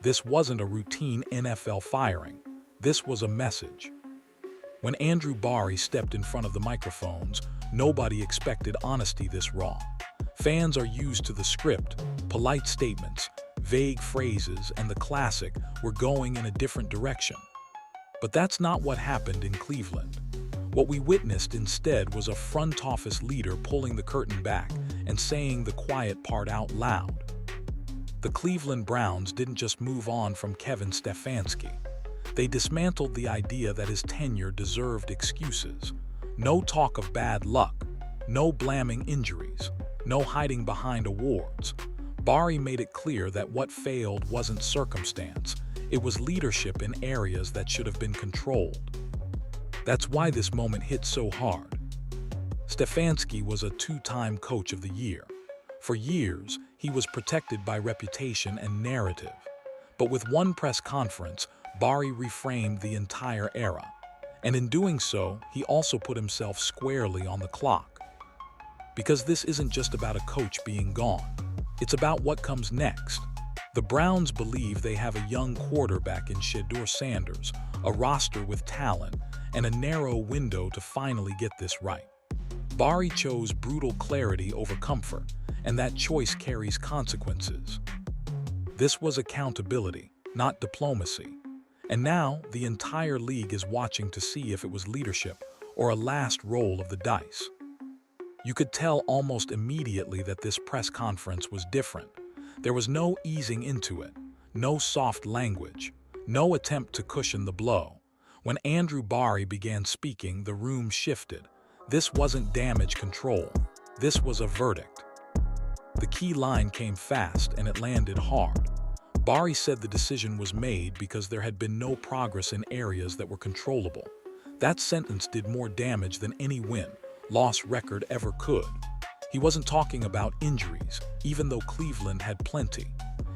This wasn't a routine NFL firing. This was a message. When Andrew Barry stepped in front of the microphones, nobody expected honesty this raw. Fans are used to the script, polite statements, vague phrases, and the classic, "We're going in a different direction." But that's not what happened in Cleveland. What we witnessed instead was a front office leader pulling the curtain back and saying the quiet part out loud. The Cleveland Browns didn't just move on from Kevin Stefanski. They dismantled the idea that his tenure deserved excuses. No talk of bad luck, no blaming injuries, no hiding behind awards. Barry made it clear that what failed wasn't circumstance, it was leadership in areas that should have been controlled. That's why this moment hit so hard. Stefanski was a two-time Coach of the Year. For years, he was protected by reputation and narrative. But with one press conference, Barry reframed the entire era. And in doing so, he also put himself squarely on the clock. Because this isn't just about a coach being gone. It's about what comes next. The Browns believe they have a young quarterback in Shedeur Sanders, a roster with talent, and a narrow window to finally get this right. Barry chose brutal clarity over comfort, and that choice carries consequences. This was accountability, not diplomacy. And now, the entire league is watching to see if it was leadership or a last roll of the dice. You could tell almost immediately that this press conference was different. There was no easing into it, no soft language, no attempt to cushion the blow. When Andrew Barry began speaking, the room shifted. This wasn't damage control. This was a verdict. The key line came fast and it landed hard. Barry said the decision was made because there had been no progress in areas that were controllable. That sentence did more damage than any win-loss record ever could. He wasn't talking about injuries, even though Cleveland had plenty.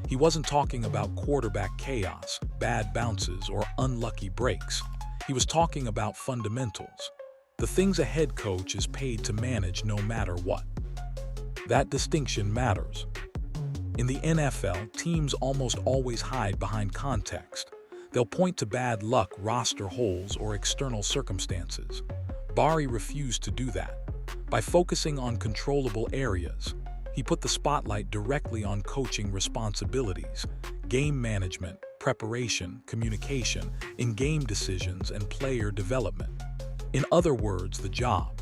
He wasn't talking about quarterback chaos, bad bounces, or unlucky breaks. He was talking about fundamentals. The things a head coach is paid to manage no matter what. That distinction matters. In the NFL, teams almost always hide behind context. They'll point to bad luck, roster holes, or external circumstances. Barry refused to do that. By focusing on controllable areas, he put the spotlight directly on coaching responsibilities, game management, preparation, communication, in-game decisions, and player development. In other words, the job.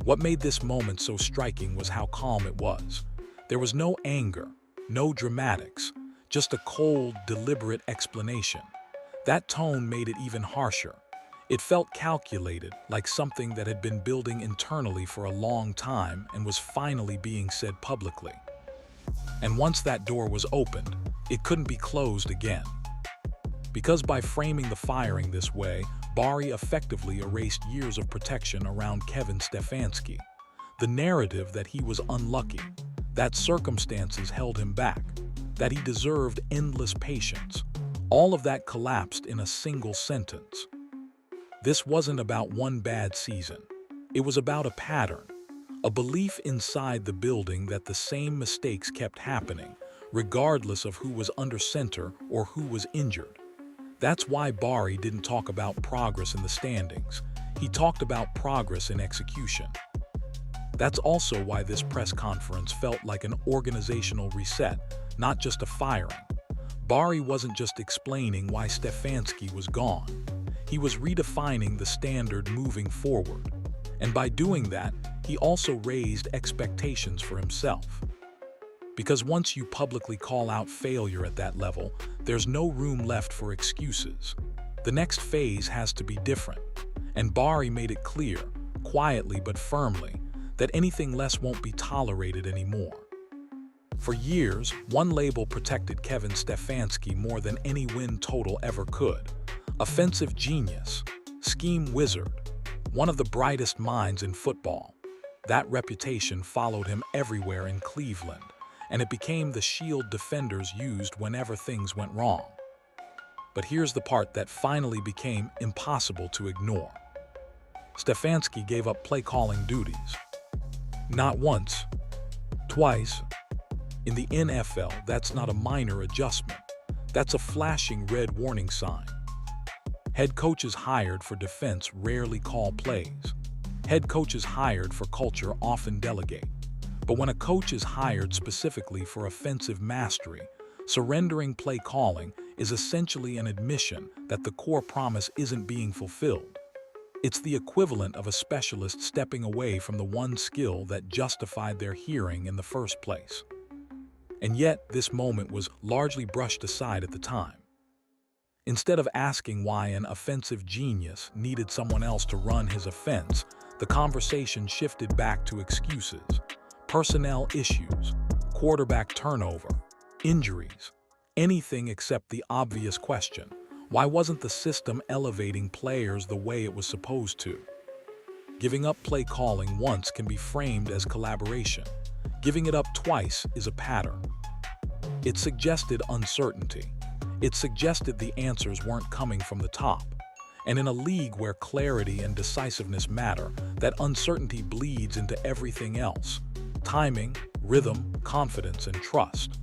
What made this moment so striking was how calm it was. There was no anger, no dramatics, just a cold, deliberate explanation. That tone made it even harsher. It felt calculated, like something that had been building internally for a long time and was finally being said publicly. And once that door was opened, it couldn't be closed again. Because by framing the firing this way, Barry effectively erased years of protection around Kevin Stefanski. The narrative that he was unlucky, that circumstances held him back, that he deserved endless patience, all of that collapsed in a single sentence. This wasn't about one bad season. It was about a pattern, a belief inside the building that the same mistakes kept happening, regardless of who was under center or who was injured. That's why Barry didn't talk about progress in the standings. He talked about progress in execution. That's also why this press conference felt like an organizational reset, not just a firing. Barry wasn't just explaining why Stefanski was gone. He was redefining the standard moving forward. And by doing that, he also raised expectations for himself. Because once you publicly call out failure at that level, there's no room left for excuses. The next phase has to be different. And Barry made it clear, quietly but firmly, that anything less won't be tolerated anymore. For years, one label protected Kevin Stefanski more than any win total ever could. Offensive genius, scheme wizard, one of the brightest minds in football. That reputation followed him everywhere in Cleveland, and it became the shield defenders used whenever things went wrong. But here's the part that finally became impossible to ignore. Stefanski gave up play-calling duties. Not once, twice. In the NFL, that's not a minor adjustment. That's a flashing red warning sign. Head coaches hired for defense rarely call plays. Head coaches hired for culture often delegate. But when a coach is hired specifically for offensive mastery, surrendering play calling is essentially an admission that the core promise isn't being fulfilled. It's the equivalent of a specialist stepping away from the one skill that justified their hearing in the first place. And yet, this moment was largely brushed aside at the time. Instead of asking why an offensive genius needed someone else to run his offense, the conversation shifted back to excuses, personnel issues, quarterback turnover, injuries, anything except the obvious question: why wasn't the system elevating players the way it was supposed to? Giving up play calling once can be framed as collaboration. Giving it up twice is a pattern. It suggested uncertainty. It suggested the answers weren't coming from the top. And in a league where clarity and decisiveness matter, that uncertainty bleeds into everything else: timing, rhythm, confidence, and trust.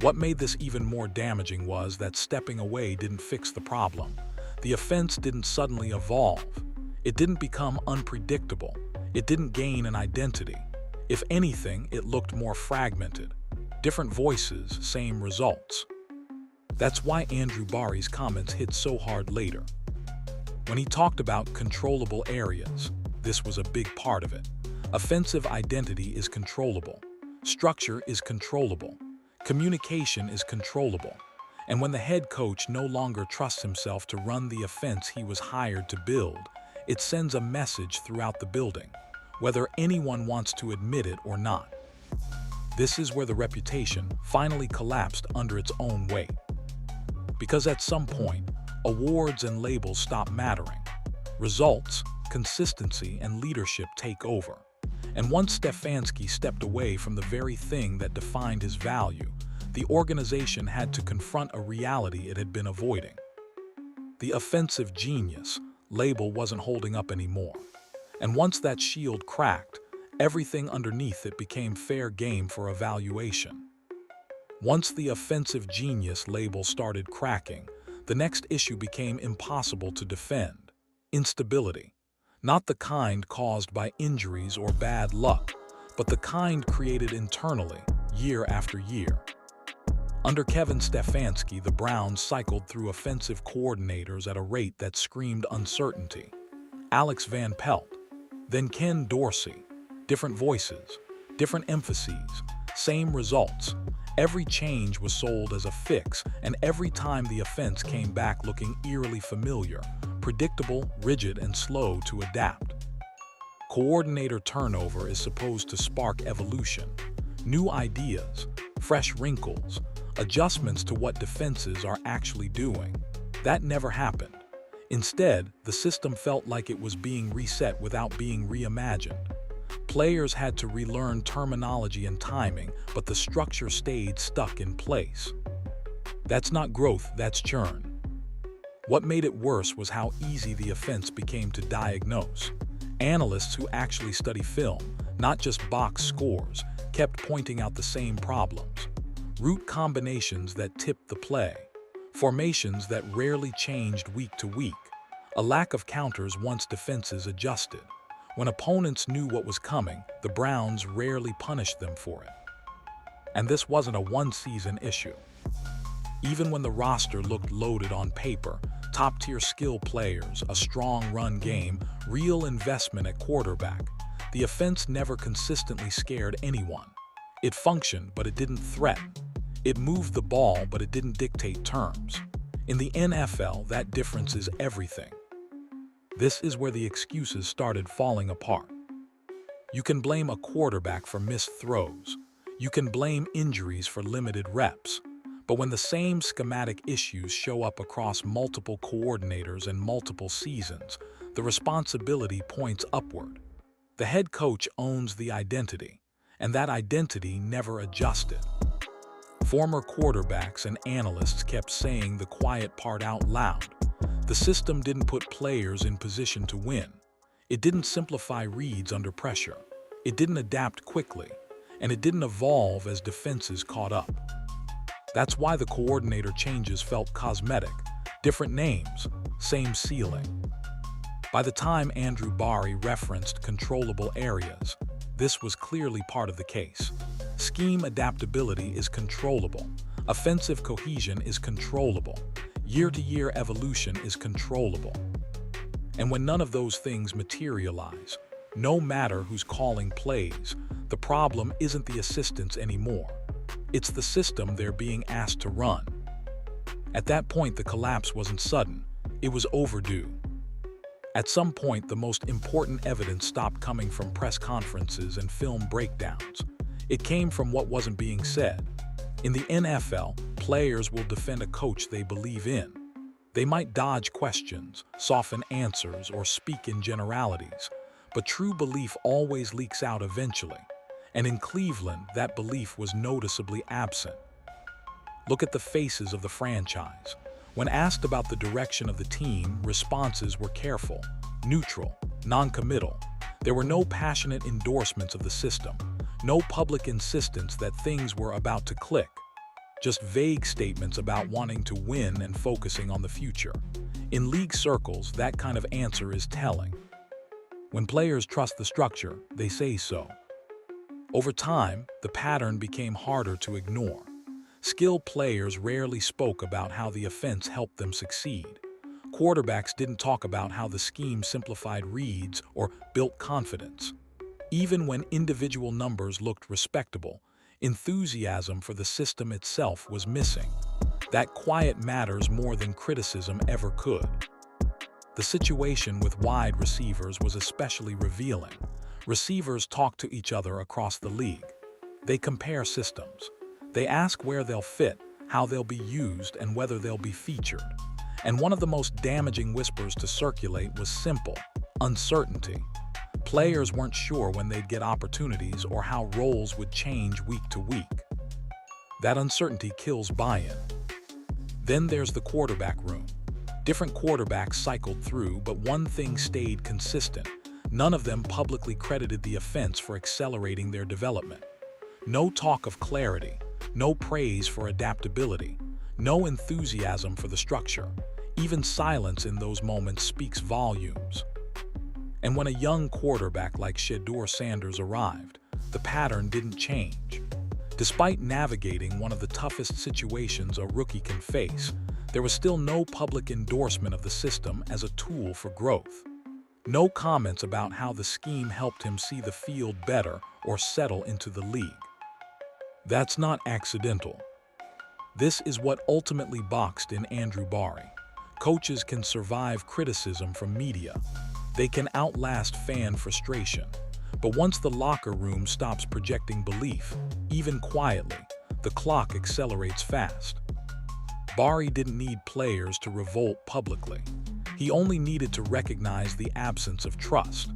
What made this even more damaging was that stepping away didn't fix the problem. The offense didn't suddenly evolve. It didn't become unpredictable. It didn't gain an identity. If anything, it looked more fragmented. Different voices, same results. That's why Andrew Barry's comments hit so hard later. When he talked about controllable areas, this was a big part of it. Offensive identity is controllable. Structure is controllable. Communication is controllable. And when the head coach no longer trusts himself to run the offense he was hired to build, it sends a message throughout the building, whether anyone wants to admit it or not. This is where the reputation finally collapsed under its own weight. Because at some point, awards and labels stop mattering. Results, consistency, and leadership take over. And once Stefanski stepped away from the very thing that defined his value, the organization had to confront a reality it had been avoiding. The offensive genius label wasn't holding up anymore. And once that shield cracked, everything underneath it became fair game for evaluation. Once the offensive genius label started cracking, the next issue became impossible to defend: instability. Not the kind caused by injuries or bad luck, but the kind created internally, year after year. Under Kevin Stefanski, the Browns cycled through offensive coordinators at a rate that screamed uncertainty. Alex Van Pelt, then Ken Dorsey. Different voices, different emphases, same results. Every change was sold as a fix, and every time the offense came back looking eerily familiar, predictable, rigid, and slow to adapt. Coordinator turnover is supposed to spark evolution, new ideas, fresh wrinkles, adjustments to what defenses are actually doing. That never happened. Instead, the system felt like it was being reset without being reimagined. Players had to relearn terminology and timing, but the structure stayed stuck in place. That's not growth, that's churn. What made it worse was how easy the offense became to diagnose. Analysts who actually study film, not just box scores, kept pointing out the same problems. Route combinations that tipped the play, formations that rarely changed week to week, a lack of counters once defenses adjusted. When opponents knew what was coming, the Browns rarely punished them for it. And this wasn't a one-season issue. Even when the roster looked loaded on paper, top-tier skill players, a strong run game, real investment at quarterback, the offense never consistently scared anyone. It functioned, but it didn't threaten. It moved the ball, but it didn't dictate terms. In the NFL, that difference is everything. This is where the excuses started falling apart. You can blame a quarterback for missed throws. You can blame injuries for limited reps. But when the same schematic issues show up across multiple coordinators and multiple seasons, the responsibility points upward. The head coach owns the identity, and that identity never adjusted. Former quarterbacks and analysts kept saying the quiet part out loud. The system didn't put players in position to win. It didn't simplify reads under pressure. It didn't adapt quickly, and it didn't evolve as defenses caught up. That's why the coordinator changes felt cosmetic. Different names, same ceiling. By the time Andrew Barry referenced controllable areas, this was clearly part of the case. Scheme adaptability is controllable. Offensive cohesion is controllable. Year-to-year evolution is controllable. And when none of those things materialize, no matter who's calling plays, the problem isn't the assistants anymore. It's the system they're being asked to run. At that point, the collapse wasn't sudden. It was overdue. At some point, the most important evidence stopped coming from press conferences and film breakdowns. It came from what wasn't being said. In the NFL, players will defend a coach they believe in. They might dodge questions, soften answers, or speak in generalities, but true belief always leaks out eventually. And in Cleveland, that belief was noticeably absent. Look at the faces of the franchise. When asked about the direction of the team, responses were careful, neutral, non-committal. There were no passionate endorsements of the system, no public insistence that things were about to click, just vague statements about wanting to win and focusing on the future. In league circles, that kind of answer is telling. When players trust the structure, they say so. Over time, the pattern became harder to ignore. Skilled players rarely spoke about how the offense helped them succeed. Quarterbacks didn't talk about how the scheme simplified reads or built confidence. Even when individual numbers looked respectable, enthusiasm for the system itself was missing. That quiet matters more than criticism ever could. The situation with wide receivers was especially revealing. Receivers talk to each other across the league. They compare systems. They ask where they'll fit, how they'll be used, and whether they'll be featured. And one of the most damaging whispers to circulate was simple: uncertainty. Players weren't sure when they'd get opportunities or how roles would change week to week. That uncertainty kills buy-in. Then there's the quarterback room. Different quarterbacks cycled through, but one thing stayed consistent. None of them publicly credited the offense for accelerating their development. No talk of clarity, no praise for adaptability, no enthusiasm for the structure. Even silence in those moments speaks volumes. And when a young quarterback like Shedeur Sanders arrived, the pattern didn't change. Despite navigating one of the toughest situations a rookie can face, there was still no public endorsement of the system as a tool for growth. No comments about how the scheme helped him see the field better or settle into the league. That's not accidental. This is what ultimately boxed in Andrew Barry. Coaches can survive criticism from media. They can outlast fan frustration. But once the locker room stops projecting belief, even quietly, the clock accelerates fast. Barry didn't need players to revolt publicly. He only needed to recognize the absence of trust.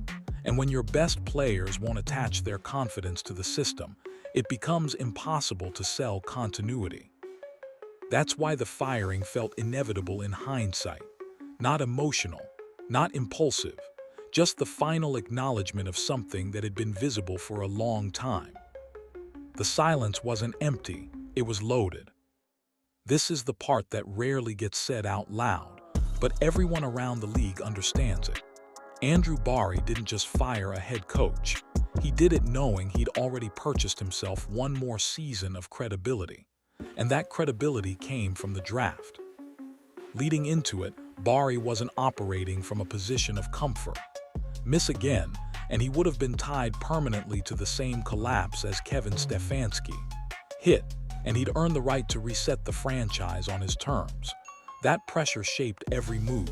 And when your best players won't attach their confidence to the system, it becomes impossible to sell continuity. That's why the firing felt inevitable in hindsight. Not emotional, not impulsive, just the final acknowledgement of something that had been visible for a long time. The silence wasn't empty, it was loaded. This is the part that rarely gets said out loud, but everyone around the league understands it. Andrew Barry didn't just fire a head coach. He did it knowing he'd already purchased himself one more season of credibility. And that credibility came from the draft. Leading into it, Barry wasn't operating from a position of comfort. Miss again, and he would have been tied permanently to the same collapse as Kevin Stefanski. Hit, and he'd earned the right to reset the franchise on his terms. That pressure shaped every move.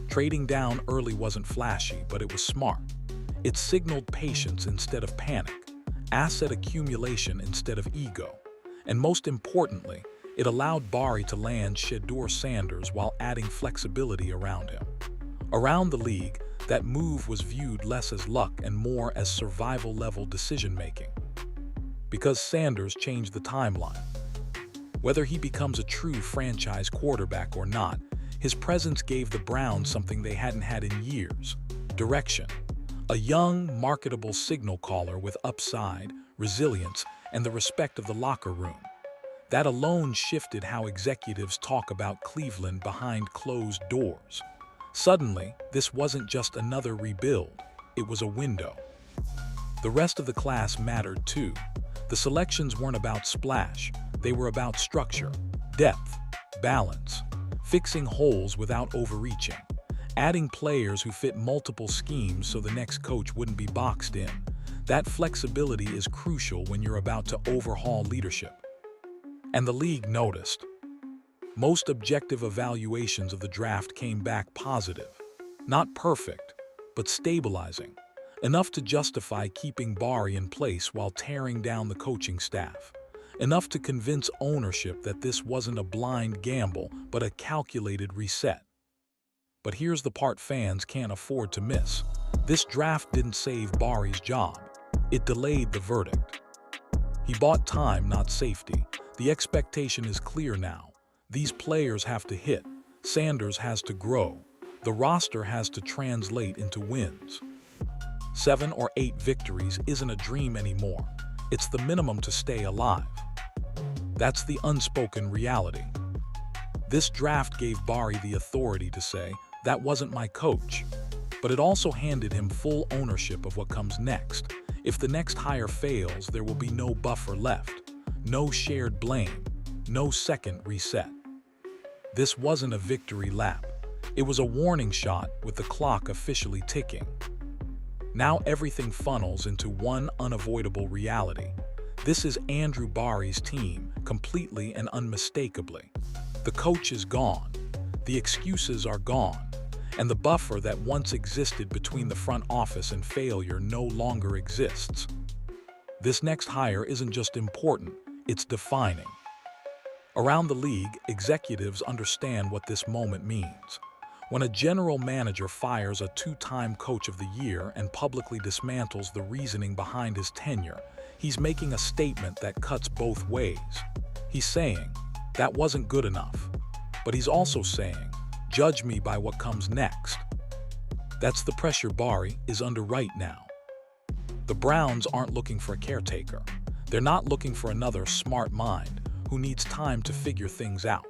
Trading down early wasn't flashy, but it was smart. It signaled patience instead of panic, asset accumulation instead of ego. And most importantly, it allowed Barry to land Shedeur Sanders while adding flexibility around him. Around the league, that move was viewed less as luck and more as survival-level decision-making. Because Sanders changed the timeline. Whether he becomes a true franchise quarterback or not, his presence gave the Browns something they hadn't had in years: direction. A young, marketable signal caller with upside, resilience, and the respect of the locker room. That alone shifted how executives talk about Cleveland behind closed doors. Suddenly, this wasn't just another rebuild, it was a window. The rest of the class mattered too. The selections weren't about splash, they were about structure, depth, balance, fixing holes without overreaching, adding players who fit multiple schemes so the next coach wouldn't be boxed in. That flexibility is crucial when you're about to overhaul leadership. And the league noticed. Most objective evaluations of the draft came back positive. Not perfect, but stabilizing. Enough to justify keeping Bari in place while tearing down the coaching staff. Enough to convince ownership that this wasn't a blind gamble, but a calculated reset. But here's the part fans can't afford to miss. This draft didn't save Bari's job. It delayed the verdict. He bought time, not safety. The expectation is clear now. These players have to hit. Sanders has to grow. The roster has to translate into wins. 7 or 8 victories isn't a dream anymore. It's the minimum to stay alive. That's the unspoken reality. This draft gave Bari the authority to say, "That wasn't my coach." But it also handed him full ownership of what comes next. If the next hire fails, there will be no buffer left, no shared blame, no second reset. This wasn't a victory lap. It was a warning shot with the clock officially ticking. Now everything funnels into one unavoidable reality. This is Andrew Bari's team, completely and unmistakably. The coach is gone. The excuses are gone. And the buffer that once existed between the front office and failure no longer exists. This next hire isn't just important, it's defining. Around the league, executives understand what this moment means. When a general manager fires a 2-time coach of the year and publicly dismantles the reasoning behind his tenure, he's making a statement that cuts both ways. He's saying, "That wasn't good enough." But he's also saying, "Judge me by what comes next." That's the pressure Bari is under right now. The Browns aren't looking for a caretaker. They're not looking for another smart mind who needs time to figure things out.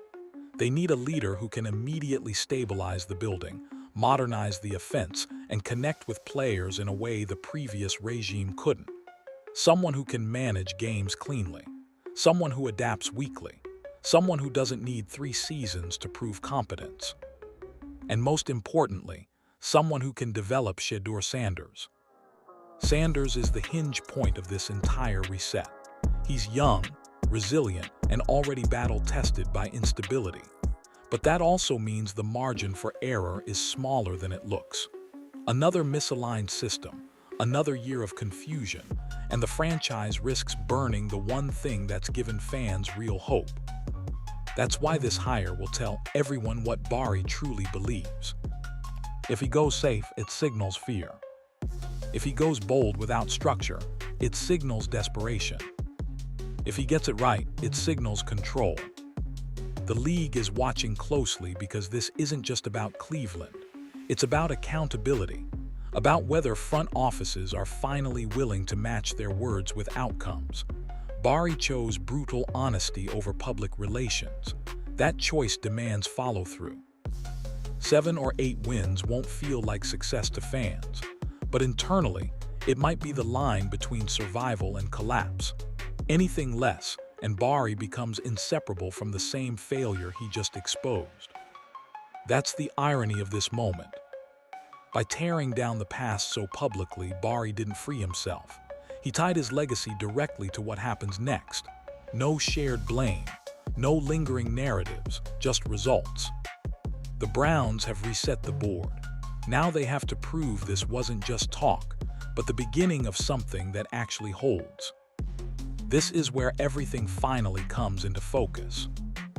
They need a leader who can immediately stabilize the building, modernize the offense, and connect with players in a way the previous regime couldn't. Someone who can manage games cleanly. Someone who adapts weekly. Someone who doesn't need 3 seasons to prove competence. And most importantly, someone who can develop Shedeur Sanders. Sanders is the hinge point of this entire reset. He's young, resilient, and already battle-tested by instability. But that also means the margin for error is smaller than it looks. Another misaligned system, another year of confusion, and the franchise risks burning the one thing that's given fans real hope. That's why this hire will tell everyone what Bari truly believes. If he goes safe, it signals fear. If he goes bold without structure, it signals desperation. If he gets it right, it signals control. The league is watching closely because this isn't just about Cleveland. It's about accountability, about whether front offices are finally willing to match their words with outcomes. Bari chose brutal honesty over public relations. That choice demands follow-through. 7 or 8 wins won't feel like success to fans, but internally, it might be the line between survival and collapse. Anything less, and Bari becomes inseparable from the same failure he just exposed. That's the irony of this moment. By tearing down the past so publicly, Bari didn't free himself. He tied his legacy directly to what happens next. No shared blame, no lingering narratives, just results. The Browns have reset the board. Now they have to prove this wasn't just talk, but the beginning of something that actually holds. This is where everything finally comes into focus.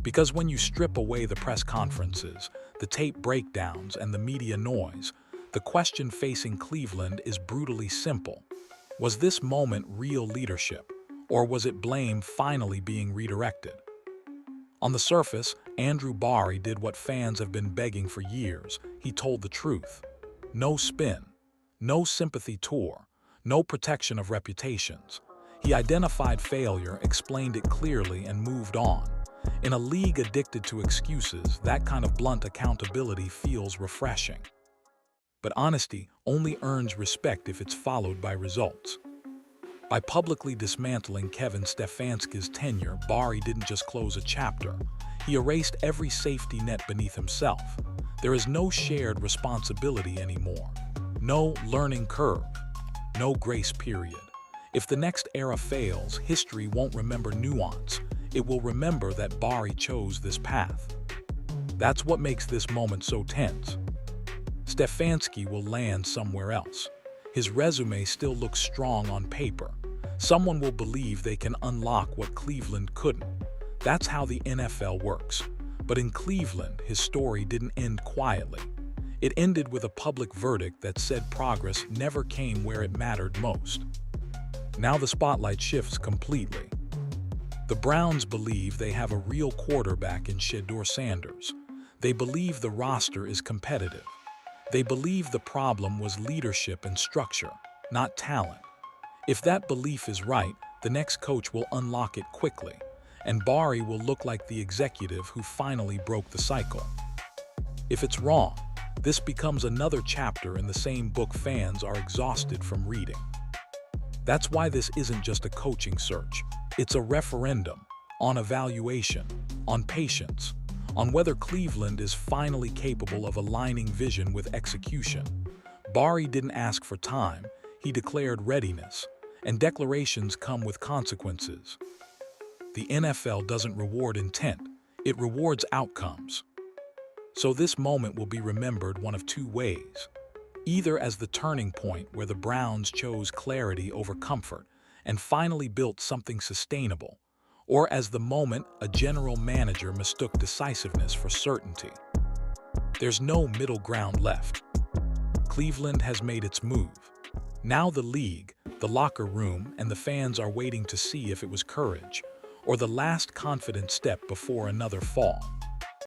Because when you strip away the press conferences, the tape breakdowns, and the media noise, the question facing Cleveland is brutally simple. Was this moment real leadership, or was it blame finally being redirected? On the surface, Andrew Bari did what fans have been begging for years. He told the truth. No spin, no sympathy tour, no protection of reputations. He identified failure, explained it clearly, and moved on. In a league addicted to excuses, that kind of blunt accountability feels refreshing. But honesty only earns respect if it's followed by results. By publicly dismantling Kevin Stefanski's tenure, Bari didn't just close a chapter. He erased every safety net beneath himself. There is no shared responsibility anymore. No learning curve. No grace period. If the next era fails, history won't remember nuance. It will remember that Bari chose this path. That's what makes this moment so tense. Stefanski will land somewhere else. His resume still looks strong on paper. Someone will believe they can unlock what Cleveland couldn't. That's how the NFL works. But in Cleveland, his story didn't end quietly. It ended with a public verdict that said progress never came where it mattered most. Now the spotlight shifts completely. The Browns believe they have a real quarterback in Shedeur Sanders. They believe the roster is competitive. They believe the problem was leadership and structure, not talent. If that belief is right, the next coach will unlock it quickly, and Bari will look like the executive who finally broke the cycle. If it's wrong, this becomes another chapter in the same book fans are exhausted from reading. That's why this isn't just a coaching search. It's a referendum on evaluation, on patience, on whether Cleveland is finally capable of aligning vision with execution. Bari didn't ask for time, he declared readiness, and declarations come with consequences. The NFL doesn't reward intent, it rewards outcomes. So this moment will be remembered one of two ways. Either as the turning point where the Browns chose clarity over comfort and finally built something sustainable, or as the moment a general manager mistook decisiveness for certainty. There's no middle ground left. Cleveland has made its move. Now the league, the locker room, and the fans are waiting to see if it was courage, or the last confident step before another fall.